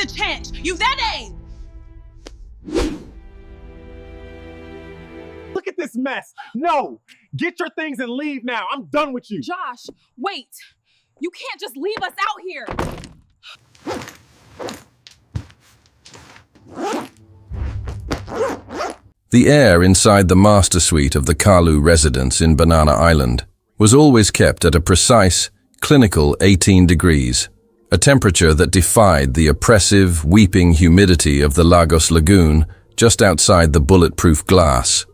the chance. You that ain't. Look at this mess. No, get your things and leave now. I'm done with you. Josh, wait. You can't just leave us out here. The air inside the master suite of the Kalu residence in Banana Island was always kept at a precise, clinical 18 degrees, a temperature that defied the oppressive, weeping humidity of the Lagos Lagoon just outside the bulletproof glass.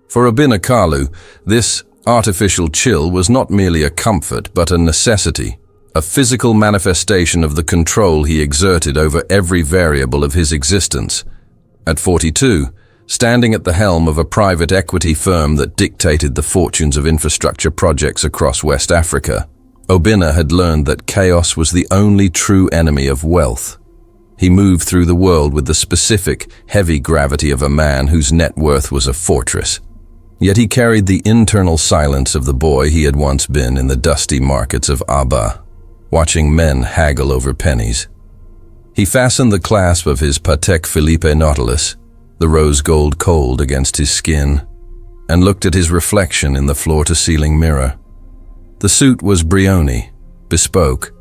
For Obinna Kalu, this artificial chill was not merely a comfort but a necessity, a physical manifestation of the control he exerted over every variable of his existence. At 42, standing at the helm of a private equity firm that dictated the fortunes of infrastructure projects across West Africa, Obinna had learned that chaos was the only true enemy of wealth. He moved through the world with the specific, heavy gravity of a man whose net worth was a fortress. Yet he carried the internal silence of the boy he had once been in the dusty markets of Aba, watching men haggle over pennies. He fastened the clasp of his Patek Philippe Nautilus, the rose gold cold against his skin, and looked at his reflection in the floor-to-ceiling mirror. The suit was Brioni, bespoke,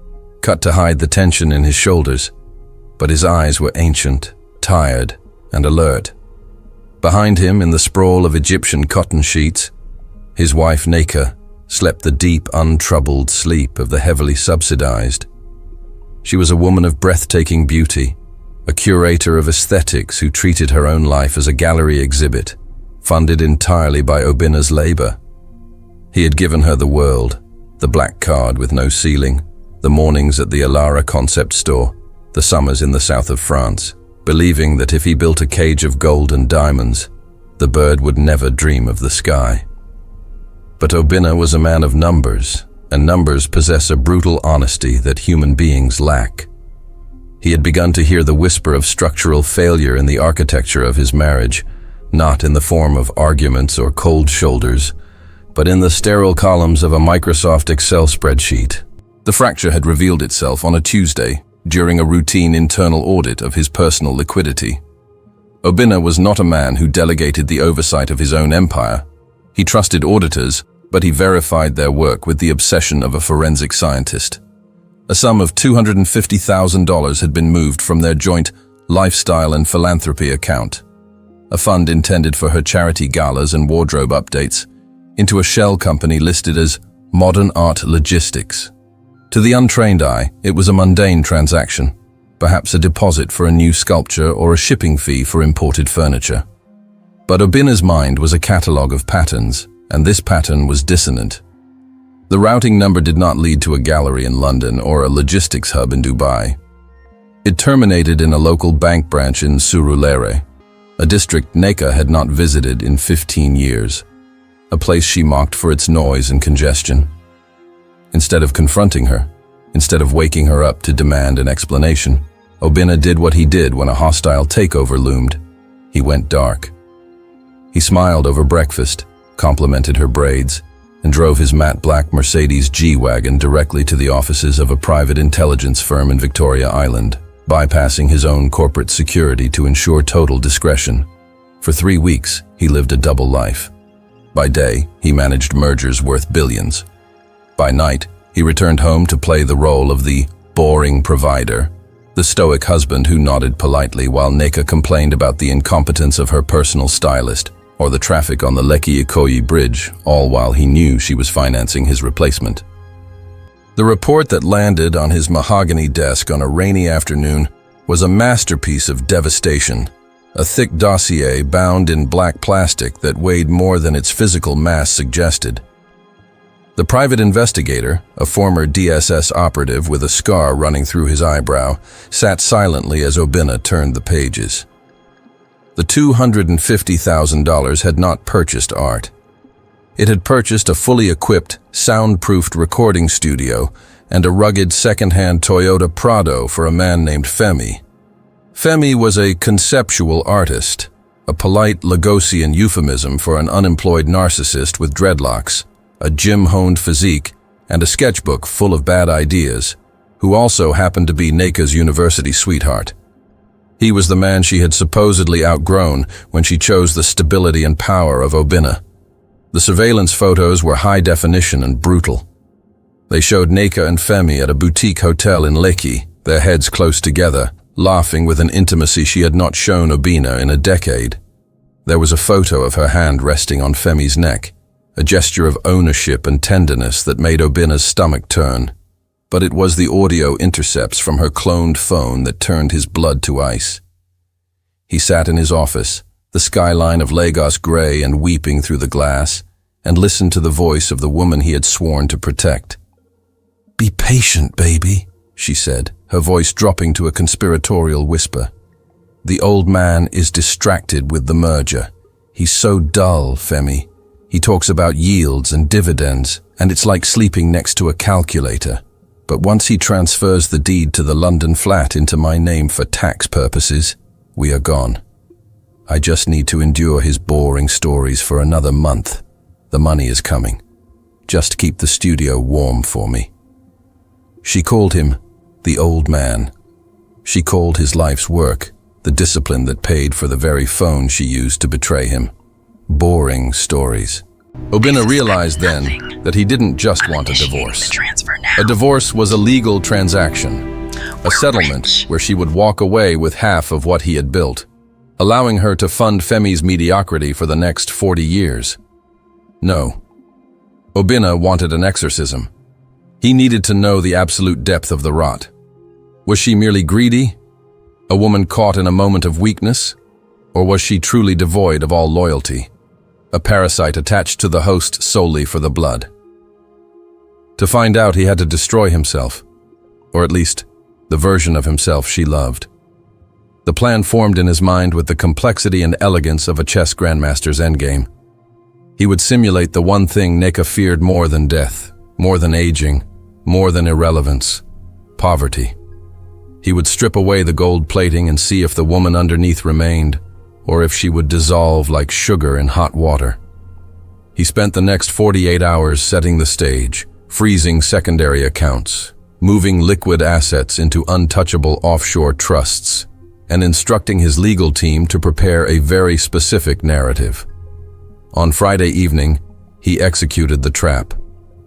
cut to hide the tension in his shoulders, but his eyes were ancient, tired, and alert. Behind him, in the sprawl of Egyptian cotton sheets, his wife Neka slept the deep, untroubled sleep of the heavily subsidized. She was a woman of breathtaking beauty, a curator of aesthetics who treated her own life as a gallery exhibit, funded entirely by Obinna's labor. He had given her the world, the black card with no ceiling, the mornings at the Alara concept store, the summers in the south of France, believing that if he built a cage of gold and diamonds, the bird would never dream of the sky. But Obinna was a man of numbers, and numbers possess a brutal honesty that human beings lack. He had begun to hear the whisper of structural failure in the architecture of his marriage, not in the form of arguments or cold shoulders, but in the sterile columns of a Microsoft Excel spreadsheet. The fracture had revealed itself on a Tuesday during a routine internal audit of his personal liquidity. Obinna was not a man who delegated the oversight of his own empire. He trusted auditors, but he verified their work with the obsession of a forensic scientist. A sum of $250,000 had been moved from their joint lifestyle and philanthropy account, a fund intended for her charity galas and wardrobe updates, into a shell company listed as Modern Art Logistics. To the untrained eye, it was a mundane transaction, perhaps a deposit for a new sculpture or a shipping fee for imported furniture. But Obinna's mind was a catalogue of patterns, and this pattern was dissonant. The routing number did not lead to a gallery in London or a logistics hub in Dubai. It terminated in a local bank branch in Surulere, a district Neka had not visited in 15 years, a place she mocked for its noise and congestion. Instead of confronting her, instead of waking her up to demand an explanation, Obinna did what he did when a hostile takeover loomed. He went dark. He smiled over breakfast, complimented her braids, and drove his matte black Mercedes G-Wagon directly to the offices of a private intelligence firm in Victoria Island, bypassing his own corporate security to ensure total discretion. For 3 weeks, he lived a double life. By day, he managed mergers worth billions. By night, he returned home to play the role of the boring provider, the stoic husband who nodded politely while Neka complained about the incompetence of her personal stylist, or the traffic on the Lekki Ikoyi Bridge, all while he knew she was financing his replacement. The report that landed on his mahogany desk on a rainy afternoon was a masterpiece of devastation, a thick dossier bound in black plastic that weighed more than its physical mass suggested. The private investigator, a former DSS operative with a scar running through his eyebrow, sat silently as Obinna turned the pages. The $250,000 had not purchased art. It had purchased a fully equipped, soundproofed recording studio and a rugged second-hand Toyota Prado for a man named Femi. Femi was a conceptual artist, a polite Lagosian euphemism for an unemployed narcissist with dreadlocks, a gym-honed physique, and a sketchbook full of bad ideas. who also happened to be Neka's university sweetheart. He was the man she had supposedly outgrown when she chose the stability and power of Obinna. The surveillance photos were high definition and brutal. They showed Neka and Femi at a boutique hotel in Lekki, their heads close together, laughing with an intimacy she had not shown Obinna in a decade. There was a photo of her hand resting on Femi's neck, a gesture of ownership and tenderness that made Obinna's stomach turn. But it was the audio intercepts from her cloned phone that turned his blood to ice. He sat in his office, the skyline of Lagos gray and weeping through the glass, and listened to the voice of the woman he had sworn to protect. "Be patient, baby," she said, her voice dropping to a conspiratorial whisper. "The old man is distracted with the merger. He's so dull, Femi. He talks about yields and dividends, and it's like sleeping next to a calculator. But once he transfers the deed to the London flat into my name for tax purposes, we are gone. I just need to endure his boring stories for another month. The money is coming. Just keep the studio warm for me." She called him the old man. She called his life's work the discipline that paid for the very phone she used to betray him. Boring stories. Obinna realized then that he didn't just want a divorce. A divorce was a legal transaction, a settlement where she would walk away with half of what he had built, allowing her to fund Femi's mediocrity for the next 40 years. No. Obinna wanted an exorcism. He needed to know the absolute depth of the rot. Was she merely greedy? A woman caught in a moment of weakness? Or was she truly devoid of all loyalty? A parasite attached to the host solely for the blood? To find out, he had to destroy himself, or at least the version of himself she loved. The plan formed in his mind with the complexity and elegance of a chess grandmaster's endgame. He would simulate the one thing Neka feared more than death, more than aging, more than irrelevance: poverty. He would strip away the gold plating and see if the woman underneath remained, or if she would dissolve like sugar in hot water. He spent the next 48 hours setting the stage, freezing secondary accounts, moving liquid assets into untouchable offshore trusts, and instructing his legal team to prepare a very specific narrative. On Friday evening, he executed the trap.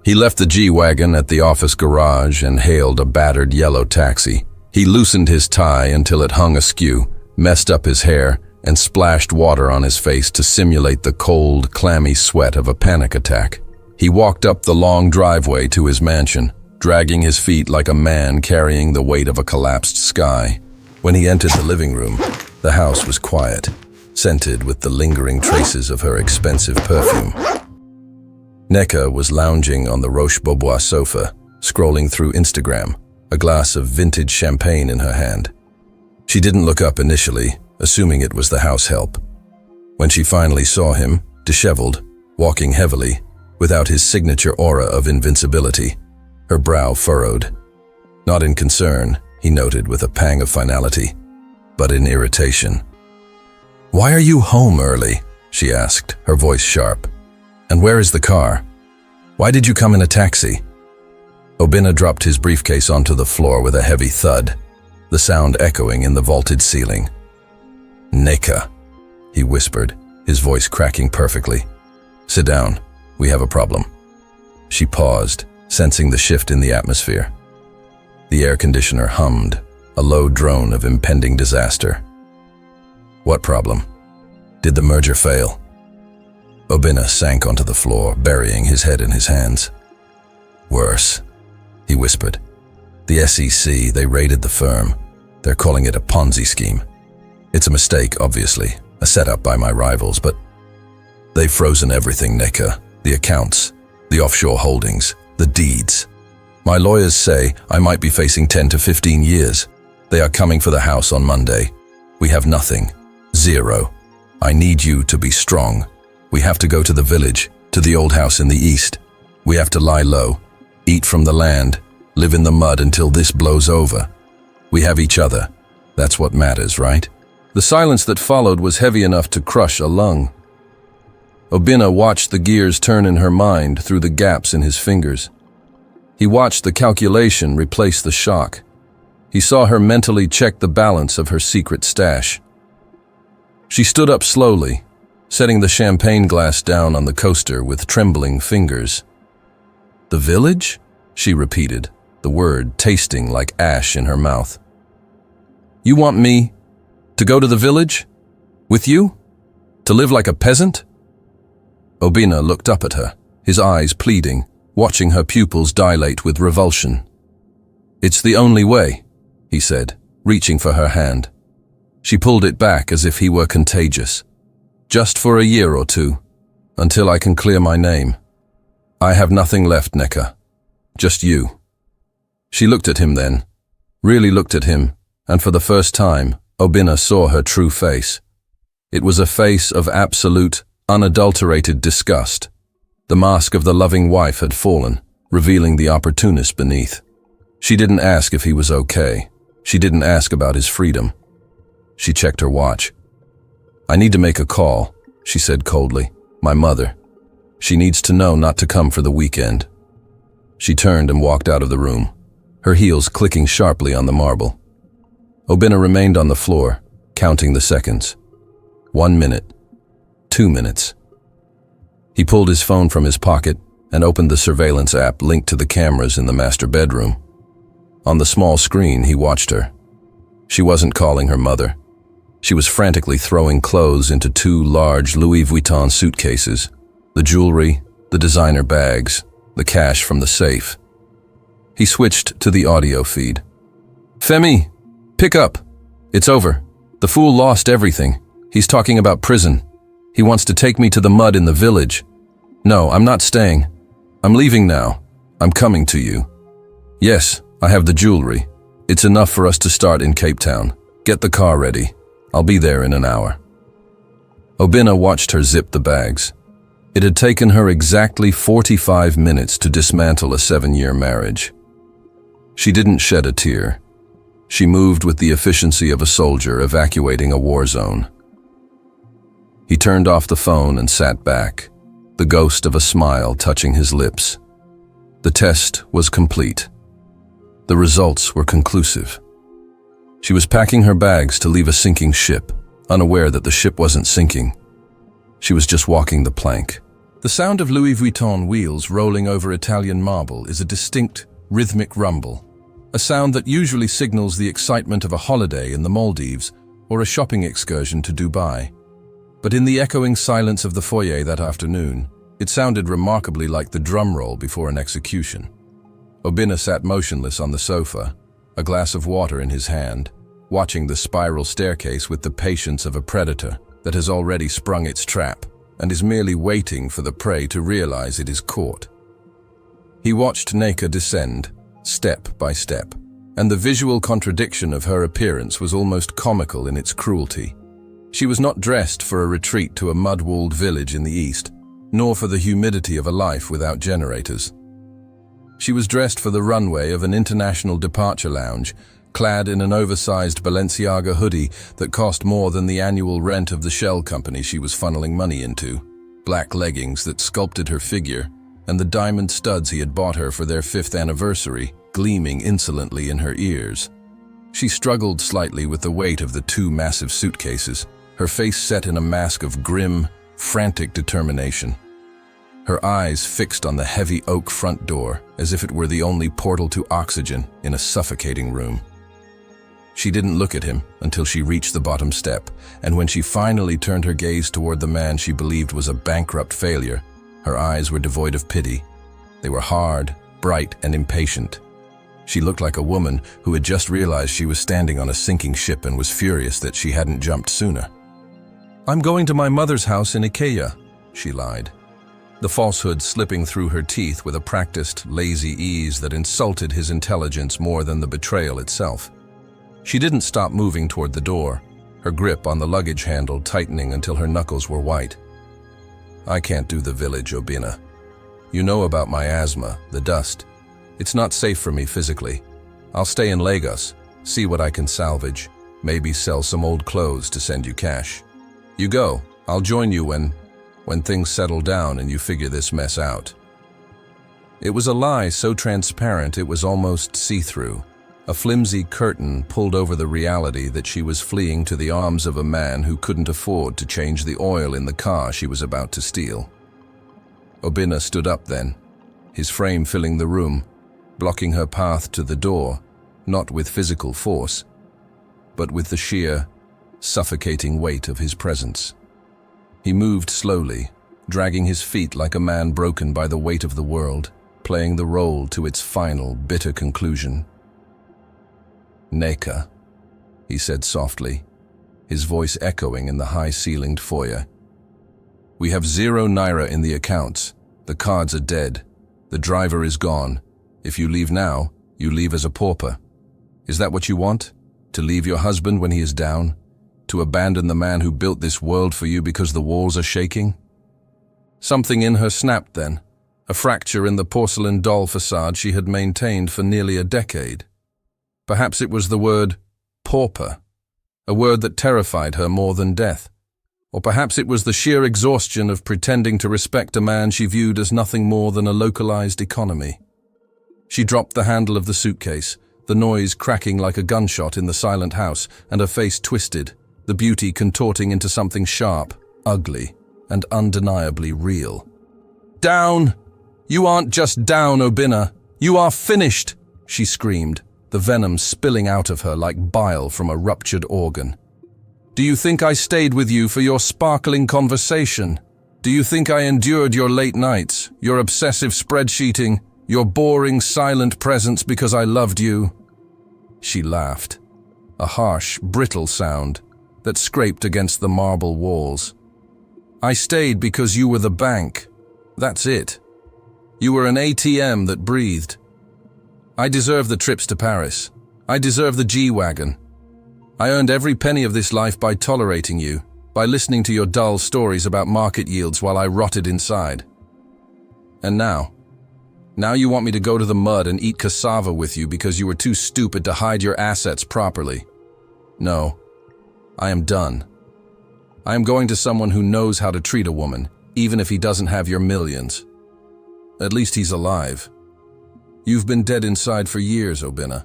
He left the G-Wagon at the office garage and hailed a battered yellow taxi. He loosened his tie until it hung askew, messed up his hair, and splashed water on his face to simulate the cold, clammy sweat of a panic attack. He walked up the long driveway to his mansion, dragging his feet like a man carrying the weight of a collapsed sky. When he entered the living room, the house was quiet, scented with the lingering traces of her expensive perfume. Neka was lounging on the Roche-Beaubois sofa, scrolling through Instagram, a glass of vintage champagne in her hand. She didn't look up initially, assuming it was the house help. When she finally saw him, disheveled, walking heavily, without his signature aura of invincibility, her brow furrowed. Not in concern, he noted with a pang of finality, but in irritation. "Why are you home early?" she asked, her voice sharp. "And where is the car? Why did you come in a taxi?" Obinna dropped his briefcase onto the floor with a heavy thud, the sound echoing in the vaulted ceiling. "Neka," he whispered, his voice cracking perfectly. "Sit down. We have a problem." She paused, sensing the shift in the atmosphere. The air conditioner hummed, a low drone of impending disaster. "What problem? Did the merger fail?" Obinna sank onto the floor, burying his head in his hands. "Worse," he whispered. "The SEC, they raided the firm. They're calling it a Ponzi scheme. It's a mistake, obviously, a setup by my rivals, but they've frozen everything, Neka. The accounts, the offshore holdings, the deeds. My lawyers say I might be facing 10 to 15 years. They are coming for the house on Monday. We have nothing. Zero. I need you to be strong. We have to go to the village, to the old house in the east. We have to lie low, eat from the land, live in the mud until this blows over. We have each other. That's what matters, right?" The silence that followed was heavy enough to crush a lung. Obinna watched the gears turn in her mind through the gaps in his fingers. He watched the calculation replace the shock. He saw her mentally check the balance of her secret stash. She stood up slowly, setting the champagne glass down on the coaster with trembling fingers. "The village?" she repeated, the word tasting like ash in her mouth. "You want me to go to the village? With you? To live like a peasant?" Obina looked up at her, his eyes pleading, watching her pupils dilate with revulsion. "It's the only way," he said, reaching for her hand. She pulled it back as if he were contagious. "Just for a year or two, until I can clear my name. I have nothing left, Neka. Just you." She looked at him then, really looked at him, and for the first time, Obina saw her true face. It was a face of absolute, unadulterated disgust. The mask of the loving wife had fallen, revealing the opportunist beneath. She didn't ask if he was okay. She didn't ask about his freedom. She checked her watch. "I need to make a call," she said coldly. "My mother. She needs to know not to come for the weekend." She turned and walked out of the room, her heels clicking sharply on the marble. Obina remained on the floor, counting the seconds. 1 minute. 2 minutes. He pulled his phone from his pocket and opened the surveillance app linked to the cameras in the master bedroom. On the small screen, he watched her. She wasn't calling her mother. She was frantically throwing clothes into 2 large Louis Vuitton suitcases, the jewelry, the designer bags, the cash from the safe. He switched to the audio feed. "Femi, pick up. It's over. The fool lost everything. He's talking about prison. He wants to take me to the mud in the village. No, I'm not staying. I'm leaving now. I'm coming to you. Yes, I have the jewelry. It's enough for us to start in Cape Town. Get the car ready. I'll be there in an hour." Obina watched her zip the bags. It had taken her exactly 45 minutes to dismantle a 7-year marriage. She didn't shed a tear. She moved with the efficiency of a soldier evacuating a war zone. He turned off the phone and sat back, the ghost of a smile touching his lips. The test was complete. The results were conclusive. She was packing her bags to leave a sinking ship, unaware that the ship wasn't sinking. She was just walking the plank. The sound of Louis Vuitton wheels rolling over Italian marble is a distinct, rhythmic rumble, a sound that usually signals the excitement of a holiday in the Maldives or a shopping excursion to Dubai. But in the echoing silence of the foyer that afternoon, it sounded remarkably like the drum roll before an execution. Obina sat motionless on the sofa, a glass of water in his hand, watching the spiral staircase with the patience of a predator that has already sprung its trap and is merely waiting for the prey to realize it is caught. He watched Neka descend, step by step, and the visual contradiction of her appearance was almost comical in its cruelty. She was not dressed for a retreat to a mud-walled village in the east, nor for the humidity of a life without generators. She was dressed for the runway of an international departure lounge, clad in an oversized Balenciaga hoodie that cost more than the annual rent of the shell company she was funneling money into, black leggings that sculpted her figure, and the diamond studs he had bought her for their 5th anniversary, gleaming insolently in her ears. She struggled slightly with the weight of the 2 massive suitcases, her face set in a mask of grim, frantic determination. Her eyes fixed on the heavy oak front door, as if it were the only portal to oxygen in a suffocating room. She didn't look at him until she reached the bottom step, and when she finally turned her gaze toward the man she believed was a bankrupt failure, her eyes were devoid of pity. They were hard, bright, and impatient. She looked like a woman who had just realized she was standing on a sinking ship and was furious that she hadn't jumped sooner. "I'm going to my mother's house in Ikea," she lied, the falsehood slipping through her teeth with a practiced, lazy ease that insulted his intelligence more than the betrayal itself. She didn't stop moving toward the door, her grip on the luggage handle tightening until her knuckles were white. "I can't do the village, Obina. You know about my asthma, the dust. It's not safe for me physically. I'll stay in Lagos, see what I can salvage, maybe sell some old clothes to send you cash. You go. I'll join you when things settle down and you figure this mess out." It was a lie so transparent it was almost see-through. A flimsy curtain pulled over the reality that she was fleeing to the arms of a man who couldn't afford to change the oil in the car she was about to steal. Obinna stood up then, his frame filling the room, blocking her path to the door, not with physical force, but with the sheer, suffocating weight of his presence. He moved slowly, dragging his feet like a man broken by the weight of the world, playing the role to its final, bitter conclusion. "Neka," he said softly, his voice echoing in the high-ceilinged foyer. "We have 0 naira in the accounts. The cards are dead. The driver is gone. If you leave now, you leave as a pauper. Is that what you want? To leave your husband when he is down? To abandon the man who built this world for you because the walls are shaking?" Something in her snapped then, a fracture in the porcelain doll facade she had maintained for nearly a decade. Perhaps it was the word pauper, a word that terrified her more than death. Or perhaps it was the sheer exhaustion of pretending to respect a man she viewed as nothing more than a localized economy. She dropped the handle of the suitcase, the noise cracking like a gunshot in the silent house, and her face twisted, the beauty contorting into something sharp, ugly, and undeniably real. "Down! You aren't just down, Obinna. You are finished!" she screamed, the venom spilling out of her like bile from a ruptured organ. "Do you think I stayed with you for your sparkling conversation? Do you think I endured your late nights, your obsessive spreadsheeting, your boring silent presence because I loved you?" She laughed, a harsh, brittle sound that scraped against the marble walls. "I stayed because you were the bank. That's it. You were an ATM that breathed. I deserve the trips to Paris. I deserve the G-Wagon. I earned every penny of this life by tolerating you, by listening to your dull stories about market yields while I rotted inside. And now you want me to go to the mud and eat cassava with you because you were too stupid to hide your assets properly. No, I am done. I am going to someone who knows how to treat a woman, even if he doesn't have your millions. At least he's alive. You've been dead inside for years, Obinna.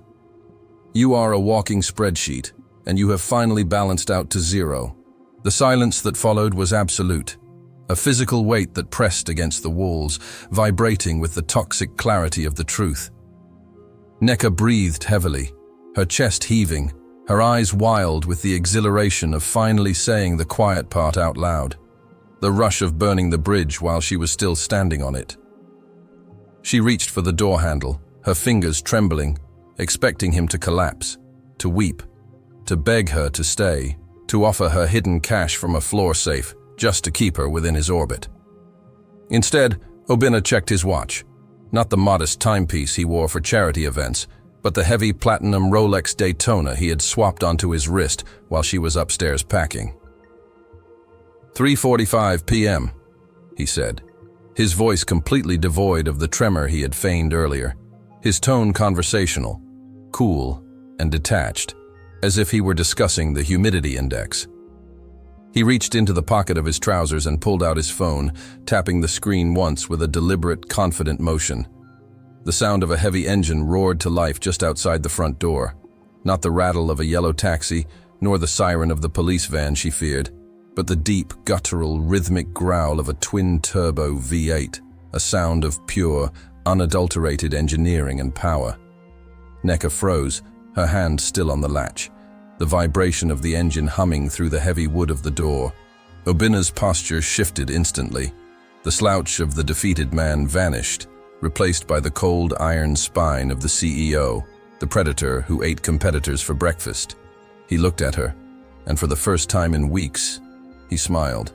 You are a walking spreadsheet, and you have finally balanced out to 0. The silence that followed was absolute, a physical weight that pressed against the walls, vibrating with the toxic clarity of the truth. Neka breathed heavily, her chest heaving, her eyes wild with the exhilaration of finally saying the quiet part out loud, the rush of burning the bridge while she was still standing on it. She reached for the door handle, her fingers trembling, expecting him to collapse, to weep, to beg her to stay, to offer her hidden cash from a floor safe, just to keep her within his orbit. Instead, Obinna checked his watch, not the modest timepiece he wore for charity events, but the heavy platinum Rolex Daytona he had swapped onto his wrist while she was upstairs packing. 3:45 p.m., he said, his voice completely devoid of the tremor he had feigned earlier, his tone conversational, cool, and detached, as if he were discussing the humidity index. He reached into the pocket of his trousers and pulled out his phone, tapping the screen once with a deliberate, confident motion. The sound of a heavy engine roared to life just outside the front door, not the rattle of a yellow taxi, nor the siren of the police van she feared, but the deep, guttural, rhythmic growl of a twin-turbo V8, a sound of pure, unadulterated engineering and power. Neka froze, her hand still on the latch, the vibration of the engine humming through the heavy wood of the door. Obinna's posture shifted instantly. The slouch of the defeated man vanished, replaced by the cold iron spine of the CEO, the predator who ate competitors for breakfast. He looked at her, and for the first time in weeks, he smiled.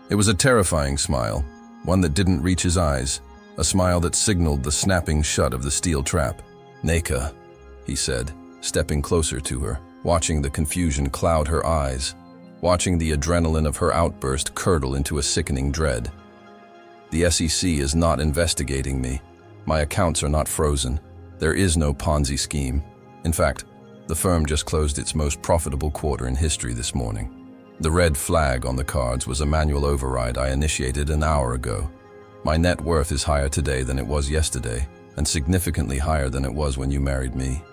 It was a terrifying smile, one that didn't reach his eyes, a smile that signaled the snapping shut of the steel trap. "Neka," he said, stepping closer to her, watching the confusion cloud her eyes, watching the adrenaline of her outburst curdle into a sickening dread. "The SEC is not investigating me. My accounts are not frozen. There is no Ponzi scheme. In fact, the firm just closed its most profitable quarter in history this morning. The red flag on the cards was a manual override I initiated an hour ago. My net worth is higher today than it was yesterday, and significantly higher than it was when you married me."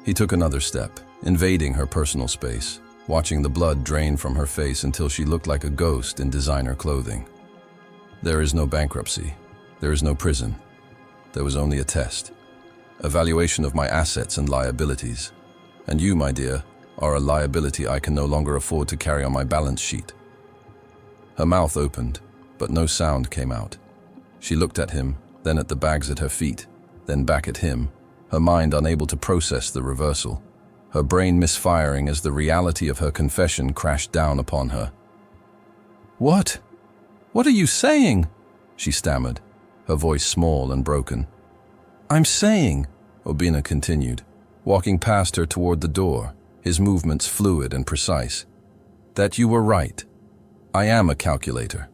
He took another step, invading her personal space, watching the blood drain from her face until she looked like a ghost in designer clothing. "There is no bankruptcy. There is no prison. There was only a test. Evaluation of my assets and liabilities. And you, my dear, are a liability I can no longer afford to carry on my balance sheet." Her mouth opened, but no sound came out. She looked at him, then at the bags at her feet, then back at him, her mind unable to process the reversal, her brain misfiring as the reality of her confession crashed down upon her. "What? What are you saying?" she stammered, her voice small and broken. "I'm saying," Obinna continued, walking past her toward the door, his movements fluid and precise, "that you were right. I am a calculator.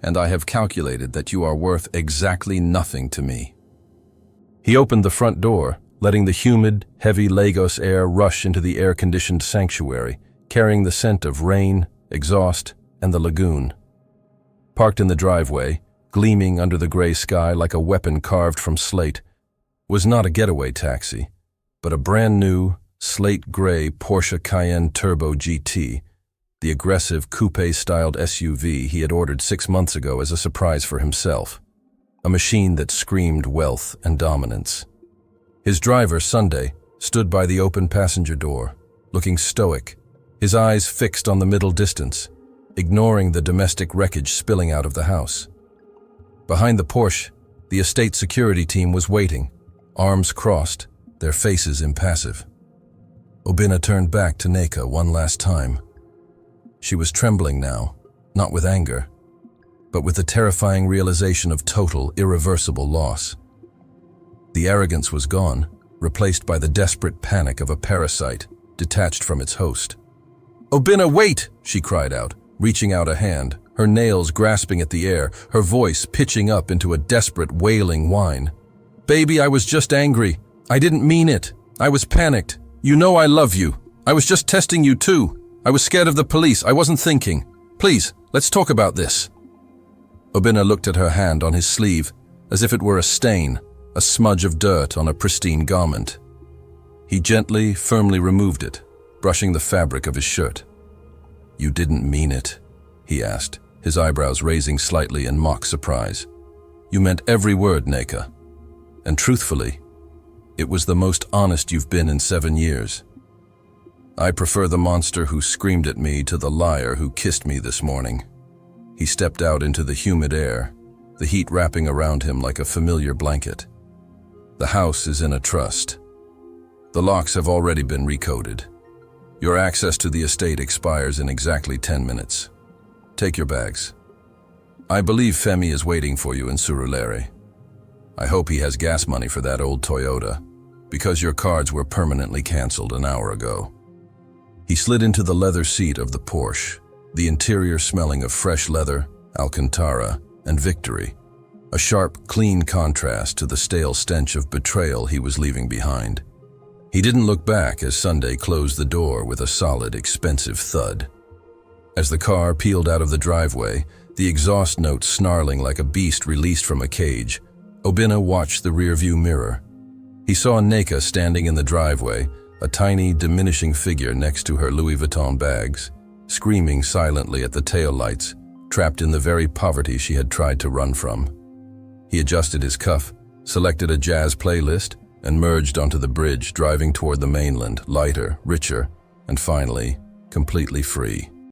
And I have calculated that you are worth exactly nothing to me." He opened the front door, letting the humid, heavy Lagos air rush into the air-conditioned sanctuary, carrying the scent of rain, exhaust, and the lagoon. Parked in the driveway, gleaming under the gray sky like a weapon carved from slate, was not a getaway taxi, but a brand-new, slate-gray Porsche Cayenne Turbo GT, the aggressive coupe-styled SUV he had ordered 6 months ago as a surprise for himself, a machine that screamed wealth and dominance. His driver, Sunday, stood by the open passenger door, looking stoic, his eyes fixed on the middle distance, ignoring the domestic wreckage spilling out of the house. Behind the Porsche, the estate security team was waiting, arms crossed, their faces impassive. Obinna turned back to Neka one last time. She was trembling now, not with anger, but with the terrifying realization of total, irreversible loss. The arrogance was gone, replaced by the desperate panic of a parasite detached from its host. "Obinna, wait!" she cried out, reaching out a hand, her nails grasping at the air, her voice pitching up into a desperate, wailing whine. "Baby, I was just angry. I didn't mean it. I was panicked. You know I love you. I was just testing you too. I was scared of the police. I wasn't thinking. Please, let's talk about this." Obinna looked at her hand on his sleeve, as if it were a stain, a smudge of dirt on a pristine garment. He gently, firmly removed it, brushing the fabric of his shirt. "You didn't mean it?" he asked, his eyebrows raising slightly in mock surprise. "You meant every word, Neka. And truthfully, it was the most honest you've been in 7 years. I prefer the monster who screamed at me to the liar who kissed me this morning." He stepped out into the humid air, the heat wrapping around him like a familiar blanket. "The house is in a trust. The locks have already been recoded. Your access to the estate expires in exactly 10 minutes. Take your bags. I believe Femi is waiting for you in Surulere. I hope he has gas money for that old Toyota, because your cards were permanently canceled an hour ago." He slid into the leather seat of the Porsche, the interior smelling of fresh leather, Alcantara, and victory, a sharp, clean contrast to the stale stench of betrayal he was leaving behind. He didn't look back as Sunday closed the door with a solid, expensive thud. As the car peeled out of the driveway, the exhaust note snarling like a beast released from a cage, Obinna watched the rearview mirror. He saw Neka standing in the driveway, a tiny, diminishing figure next to her Louis Vuitton bags, screaming silently at the taillights, trapped in the very poverty she had tried to run from. He adjusted his cuff, selected a jazz playlist, and merged onto the bridge, driving toward the mainland, lighter, richer, and finally, completely free.